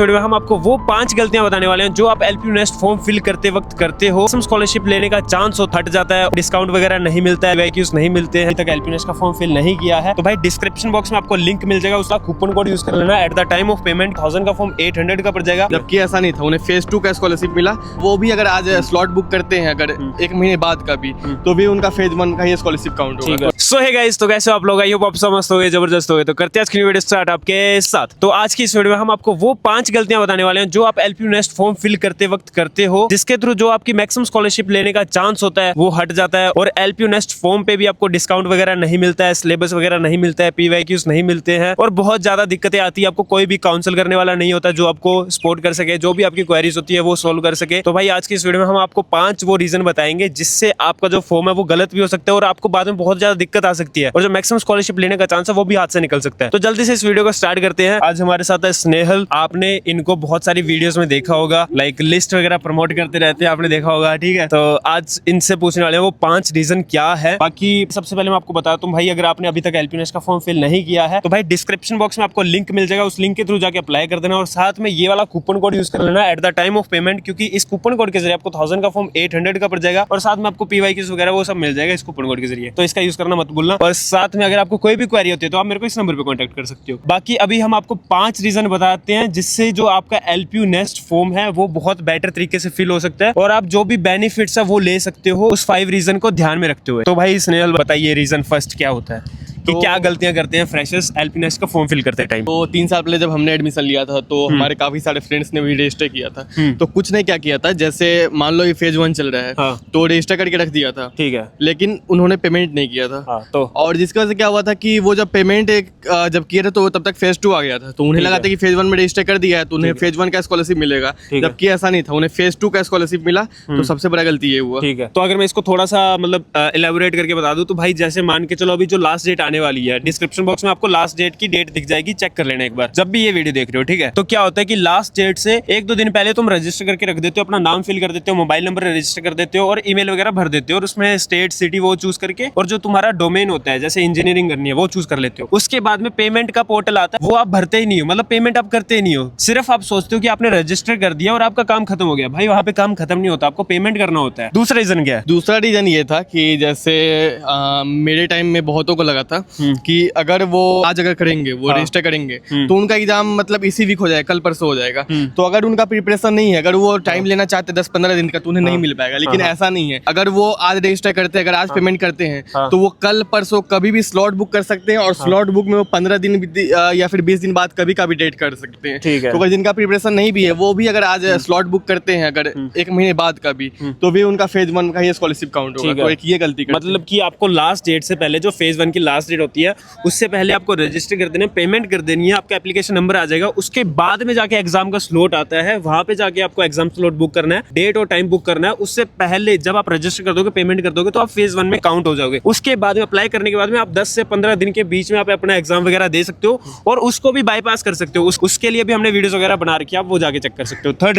Video में हम आपको वो 5 गलतियां बताने वाले हैं जो आप एलपी नेस्ट फॉर्म फिल करते वक्त करते हो। स्कॉलरशिप लेने का चांस हट जाता है, डिस्काउंट वगैरह नहीं मिलता है, वैक्यूज नहीं मिलते हैं, अभी तक एलपी नेस्ट का फॉर्म फिल नहीं किया है तो भाई डिस्क्रिप्शन बॉक्स में आपको लिंक मिल जाएगा, उसका कूपन कोड यूज कर लेना। At the time of payment 1000 का फॉर्म 800 का पड़ जाएगा। जबकि ऐसा नहीं था, उन्हें फेज 2 का स्कॉलरशिप मिला, वो भी अगर आज स्लॉट बुक करते हैं अगर एक महीने बाद का भी तो भी उनका फेज 1 का ही स्कॉलरशिप काउंट होगा। सो हे गाइस, तो कैसे हो आप लोग? आई होप आप समझ हो गए, जबरदस्त हो गए। तो करते हैं आज की वीडियो स्टार्ट आपके साथ। तो आज की इस वीडियो में हम आपको वो 5 गलतियां बताने वाले हैं जो आप एलपी नेस्ट फॉर्म फिल करते वक्त करते हो, जिसके थ्रू जो आपकी मैक्सिमम स्कॉलरशिप लेने का चांस होता है वो हट जाता है और एलपी नेस्ट फॉर्म पे भी आपको डिस्काउंट वगैरह नहीं मिलता है, सिलेबस वगैरह नहीं मिलता है, पीवाईक्यूज नहीं मिलते हैं और बहुत ज्यादा दिक्कतें आती है। आपको कोई भी काउंसिल करने वाला नहीं होता जो आपको सपोर्ट कर सके, जो भी आपकी क्वेरीज होती है वो सोल्व कर सके। तो भाई आज की इस वीडियो में हम आपको 5 वो रीजन बताएंगे जिससे आपका जो फॉर्म है वो गलत भी हो सकता है और आपको बाद में बहुत ज्यादा दिक्कत आ सकती है और जो मैक्सिमम स्कॉलरशिप लेने का चांस है वो भी हाथ से निकल सकता है। तो जल्दी से इस वीडियो को स्टार्ट करते हैं। आज हमारे साथ है स्नेहल। आपने इनको बहुत सारी वीडियोस में देखा होगा, लाइक लिस्ट वगैरह प्रमोट करते रहते हैं, आपने देखा होगा, ठीक है। तो आज इनसे पूछने वाले हैं वो 5 रीजन क्या है। बाकी सबसे पहले मैं आपको बता दूं भाई, अगर आपने अभी तक एलपी नेस्ट का फॉर्म फिल नहीं किया है तो भाई डिस्क्रिप्शन बॉक्स में आपको लिंक मिल जाएगा, उस लिंक के थ्रू जाके अप्लाई कर देना और साथ में ये वाला कूपन कोड यूज कर लेना at the time of payment, क्योंकि इस कूपन कोड के जरिए आपको 1000 का फॉर्म 800 का पड़ जाएगा और साथ में आपको पीवाईक्यूज वगैरह वो सब मिल जाएगा इस कूपन कोड के जरिए। तो इसका यूज करना मत भूलना। और साथ में अगर आपको कोई भी क्वेरी होती है तो आप मेरे को इस नंबर पे कांटेक्ट कर सकते हो। बाकी अभी हम आपको 5 रीजन बताते हैं जिससे जो आपका एलपी नेस्ट फॉर्म है वो बहुत बेटर तरीके से फिल हो सकता है और आप जो भी बेनिफिट्स है वो ले सकते हो उस 5 रीजन को ध्यान में रखते हुए। तो भाई स्नेहल बताइए रीजन फर्स्ट क्या होता है कि क्या गलतियां करते हैं फ्रेशर्स एलपी नेस्ट का फॉर्म फिल करते टाइम? तो 3 साल पहले जब हमने एडमिशन लिया था तो हमारे काफी सारे फ्रेंड्स ने भी रजिस्टर किया था। तो कुछ ने क्या किया था, जैसे मान लो ये फेज 1 चल रहा है, हाँ। तो रजिस्टर करके रख दिया था, ठीक है, लेकिन उन्होंने पेमेंट नहीं किया था। हाँ, तो और जिसकी वजह से क्या हुआ था कि वो जब पेमेंट जब किया था तो तब तक फेज 2 आ गया था, तो उन्हें लगा था कि फेज 1 में रजिस्टर कर दिया है तो उन्हें फेज 1 का स्कॉलरशिप मिलेगा, जबकि ऐसा नहीं था, उन्हें फेज 2 का स्कॉलरशिप मिला। तो सबसे बड़ा गलती ये हुआ। ठीक है, तो अगर मैं इसको थोड़ा सा मतलब इलेबोरेट करके बता दूं तो भाई जैसे मान के चलो अभी जो लास्ट डेट आने वाली है, डिस्क्रिप्शन बॉक्स में आपको लास्ट डेट की डेट दिख जाएगी, चेक कर लेना एक बार जब भी ये वीडियो देख रहे हो, ठीक है। तो क्या होता है कि लास्ट डेट से 1-2 दिन पहले तुम रजिस्टर करके रख देते हो, अपना नाम फिल कर देते हो, मोबाइल नंबर रजिस्टर कर देते हो और ईमेल वगैरह भर देते हो और उसमें स्टेट सिटी वो चूज करके और जो तुम्हारा डोमेन होता है जैसे इंजीनियरिंग करनी है वो चूज कर लेते हो। उसके बाद में पेमेंट का पोर्टल आता है, वो आप भरते ही नहीं हो, मतलब पेमेंट आप करते ही नहीं हो, सिर्फ आप सोचते हो कि आपने रजिस्टर कर दिया और आपका काम खत्म हो गया। भाई वहां पे काम खत्म नहीं होता, आपको पेमेंट करना होता है। दूसरा रीजन क्या है? दूसरा रीजन ये था कि जैसे मेरे टाइम में बहुतों को लगा था कि अगर वो आज अगर करेंगे वो रजिस्टर करेंगे तो उनका एग्जाम मतलब इसी वीक हो जाएगा, कल परसों हो जाएगा। तो अगर उनका प्रिपरेशन नहीं है, अगर वो टाइम लेना चाहते 10-15 दिन का तो उन्हें नहीं मिल पाएगा। लेकिन ऐसा नहीं है, अगर वो आज रजिस्टर करते हैं, अगर आज पेमेंट करते हैं तो वो कल परसों कभी भी स्लॉट बुक कर सकते हैं और स्लॉट बुक में वो 15 दिन या फिर 20 दिन बाद कभी का भी डेट कर सकते हैं। तो अगर जिनका प्रिपरेशन नहीं भी है वो भी अगर आज स्लॉट बुक करते हैं अगर एक महीने बाद का भी तो भी उनका फेज 1 का ही स्कॉलरशिप काउंट होगा। तो एक ये गलती मतलब कि आपको लास्ट डेट से पहले जो फेज 1 की लास्ट डेट होती है उससे पहले आपको रजिस्टर कर देना, पेमेंट कर देनी है, आपका एप्लीकेशन नंबर आ जाएगा, उसके बाद में जाके एग्जाम का स्लॉट आता है, वहां पे जाके आपको एग्जाम स्लॉट बुक करना है, डेट और टाइम बुक करना है। उससे पहले जब आप रजिस्टर कर दोगे, पेमेंट कर दोगे तो आप फेज 1 में काउंट हो जाओगे। उसके बाद में अप्लाई करने के बाद में आप 10 से 15 दिन के बीच में आप अपना एग्जाम वगैरह दे सकते हो और उसको भी बाईपास कर सकते हो। उसके लिए भी हमने वीडियोस वगैरह बना रखी है, आप वो जाके चेक कर सकते हो। थर्ड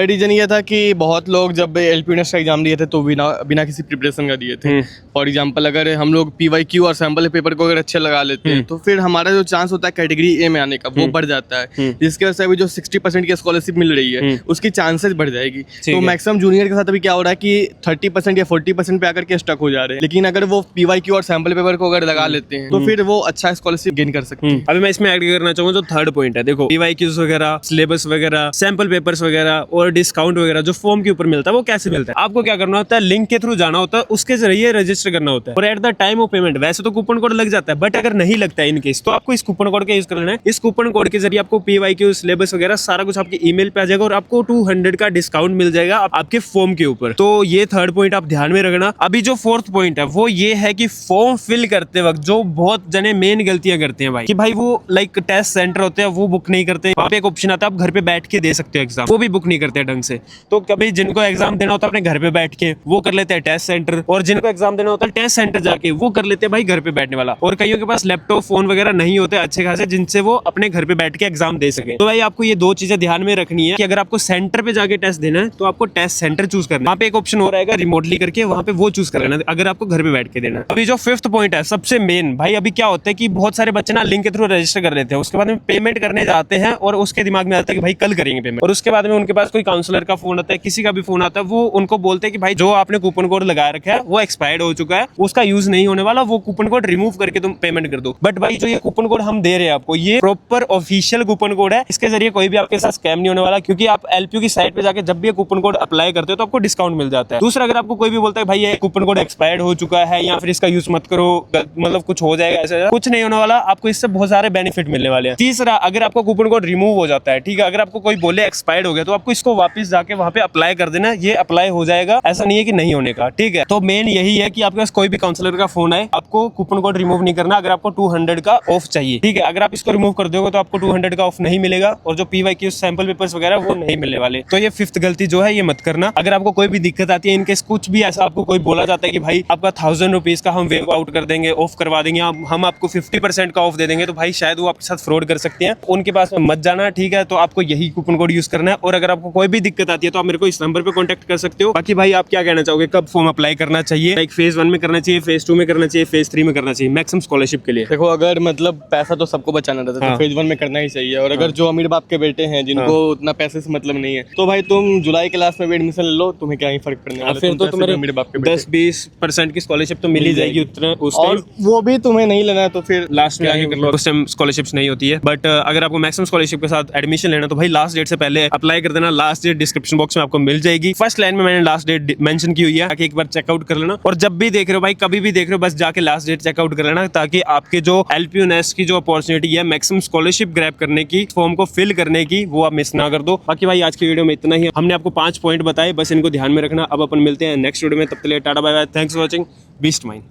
रीजन ये था कि बहुत लोग जब एलपी नेस्ट का एग्जाम दिए थे तो बिना किसी प्रिपरेशन का दिए थे। फॉर एग्जाम्पल अगर हम लोग पीवाईक्यू और सैंपल पेपर को अगर अच्छे लगा लेते हैं तो फिर हमारा जो चांस होता है कैटेगरी ए में आने का वो बढ़ जाता है, जिसकी वजह से अभी जो 60% की स्कॉलरशिप मिल रही है उसकी चांसेस बढ़ जाएगी। तो मैक्सिमम जूनियर के साथ अभी क्या हो रहा है कि 30% या 40% पे आकर के स्टक हो जा रहे हैं। लेकिन अगर वो पीवाईक्यू और सैंपल पेपर को अगर लगा लेते हैं तो फिर वो अच्छा स्कॉलरशिप गेन कर सकते हैं। अभी मैं इसमें ऐड करना चाहूंगा जो थर्ड पॉइंट है, देखो पीवाईक्यूज वगैरह, सिलेबस वगैरह, सैंपल पेपर्स वगैरह और डिस्काउंट वगैरह जो फॉर्म के ऊपर मिलता है वो कैसे मिलता है? आपको क्या करना होता है, लिंक के थ्रू जाना होता है, उसके जरिए रजिस्टर करना होता है और at the time of payment वैसे तो कूपन कोड लग जाता है, बट अगर नहीं लगता है इन केस तो आपको इस कूपन कोड का यूज कर लेना है। इस कूपन कोड के जरिए आपको पीवाईक्यू, सिलेबस वगैरह सारा कुछ आपके ईमेल पे आ जाएगा और आपको 200 का डिस्काउंट मिल जाएगा आपके फॉर्म के ऊपर। तो ये थर्ड पॉइंट आप ध्यान में रखना। अभी जो फोर्थ पॉइंट है वो ये है कि फॉर्म फिल करते वक्त जो बहुत जने मेन गलतियां करते हैं भाई कि भाई वो लाइक टेस्ट सेंटर होते हैं वो बुक नहीं करते। वहाँ पे एक ऑप्शन आता है आप घर पे बैठ के दे सकते हो एग्जाम, वो भी बुक नहीं करते ढंग से। तो कभी जिनको एग्जाम देना होता है अपने घर पे बैठ के वो कर लेते हैं टेस्ट सेंटर, और जिनको एग्जाम देना होता है टेस्ट सेंटर जाके वो कर लेते हैं भाई घर पे बैठने वाला। वाला, और कईयों के पास लैपटॉप फोन वगैरह नहीं होते अच्छे खासे जिनसे वो अपने घर पे बैठ के एग्जाम दे सके। तो भाई आपको ये दो चीजें ध्यान में रखनी है कि अगर आपको सेंटर पे जाके टेस्ट देना है तो आपको टेस्ट सेंटर चूज करना है। वहाँ पे एक ऑप्शन हो रहेगा रिमोटली करके, वहाँ पे वो चूज कर लेना अगर आपको घर पे बैठ के देना है। अभी जो 5th पॉइंट है सबसे मेन भाई, अभी क्या होता है कि बहुत सारे बच्चे ना लिंक के थ्रू रजिस्टर कर लेते हैं, उसके बाद में पेमेंट करने जाते हैं और उसके दिमाग में आता है कि भाई कल करेंगे पेमेंट, और उसके बाद में उनके पास कोई काउंसलर का फोन आता है, किसी का भी फोन आता है, वो उनको बोलते हैं कि भाई जो आपने कूपन कोड लगाया रखा है वो एक्सपायर्ड हो चुका है, उसका यूज नहीं होने वाला, वो कूपन कोड रिमूव करके तुम पेमेंट कर दो। बट भाई जो ये कूपन कोड हम दे रहे हैं आपको, ये प्रॉपर ऑफिशियल कूपन कोड है, इसके जरिए कोई भी आपके साथ स्कैम नहीं होने वाला, क्योंकि आप एलपीयू की साइट पे जाके जब भी ये कूपन कोड अप्लाई करते हो तो आपको डिस्काउंट मिल जाता है। दूसरा, अगर आपको कोई भी बोलता है भाई ये कूपन कोड एक्सपायर्ड हो चुका है या फिर इसका यूज मत करो, मतलब कुछ हो जाएगा, ऐसा कुछ नहीं होने वाला, आपको इससे बहुत सारे बेनिफिट मिलने वाले हैं। तीसरा, अगर आपका कूपन कोड रिमूव हो जाता है, ठीक है, अगर आपको कोई बोले एक्सपायर्ड हो गया तो आपको इसको वापस जाके वहां पे अप्लाई कर देना, ये अप्लाई हो जाएगा, ऐसा नहीं है कि नहीं होने का, ठीक है। तो मेन यही है कि आपके पास कोई भी काउंसलर का फोन आए, आपको कूपन कोड रिमूव नहीं करना अगर आपको 200 का ऑफ चाहिए, ठीक है। अगर आप इसको रिमूव कर दोगे तो आपको 200 का ऑफ नहीं मिलेगा, और जो PYQ सैंपल पेपर्स वगैरह वो नहीं मिलने वाले। तो ये 5th गलती जो है ये मत करना। अगर आपको कोई भी दिक्कत आती है, इनकेस कुछ भी ऐसा आपको कोई बोला जाता है कि भाई आपका 1000 रुपीज का हम वेव आउट कर देंगे, ऑफ करवा देंगे, हम आपको 50% का ऑफ दे देंगे, तो भाई शायद वो आपके साथ फ्रॉड कर सकते हैं, उनके पास में मत जाना, ठीक है। तो आपको यही कूपन कोड यूज करना है, और अगर आपको कोई भी दिक्कत आती है तो आप मेरे को इस नंबर पे कांटेक्ट कर सकते हो। बाकी भाई आप क्या कहना चाहोगे, कब फॉर्म अप्लाई करना चाहिए, लाइक फेज 1 में करना चाहिए, फेज 2 में करना चाहिए, फेज 3 में करना चाहिए मैक्सिमम स्कॉलरशिप के लिए? देखो, अगर मतलब पैसा तो सबको बचाना रहता है, हाँ। तो फेज 1 में करना ही चाहिए। और अगर जो अमीर बाप के बेटे हैं जिनको उतना पैसे से मतलब नहीं है, तो भाई तुम जुलाई क्लास में भी एडमिशन ले लो, तुम्हें क्या ही फर्क पड़ने वाला है, फिर तुम तो पैसे तुम्हारे दो अमीर बाप के बेटे। 10-20% की स्कॉलरशिप तो मिल ही जाएगी उतना उस टाइम, और वो भी तुम्हें नहीं लेना है तो फिर लास्ट में आगे कर लो, उस टाइम स्कॉलरशिप्स नहीं होती है। बट अगर आपको मैक्सिमम स्कॉलरशिप के साथ एडमिशन लेना तो भाई लास्ट डेट से पहले अप्लाई कर देना। लास्ट डेट डिस्क्रिप्शन बॉक्स में आपको मिल जाएगी, फर्स्ट लाइन में मैंने लास्ट डेट मेंशन की हुई है, ताकि एक बार चेकआउट कर लेना। और जब भी देख रहे हो भाई, कभी भी देख रहे हो, बस जाके लास्ट डेट चेकआउट कर लेना, ताकि आपके जो एलपीयू नेस्ट की जो अपॉर्चुनिटी है मैक्सिमम स्कॉलरशिप ग्रैब करने की, फॉर्म को फिल करने की, वो आप मिस ना कर दो। बाकी भाई आज की वीडियो में इतना ही, हमने आपको 5 पॉइंट बताए, बस इनको ध्यान में रखना। अब अपन मिलते हैं नेक्स्ट वीडियो में, तब तक के लिए tata bye bye, thanks for watching, beast mind.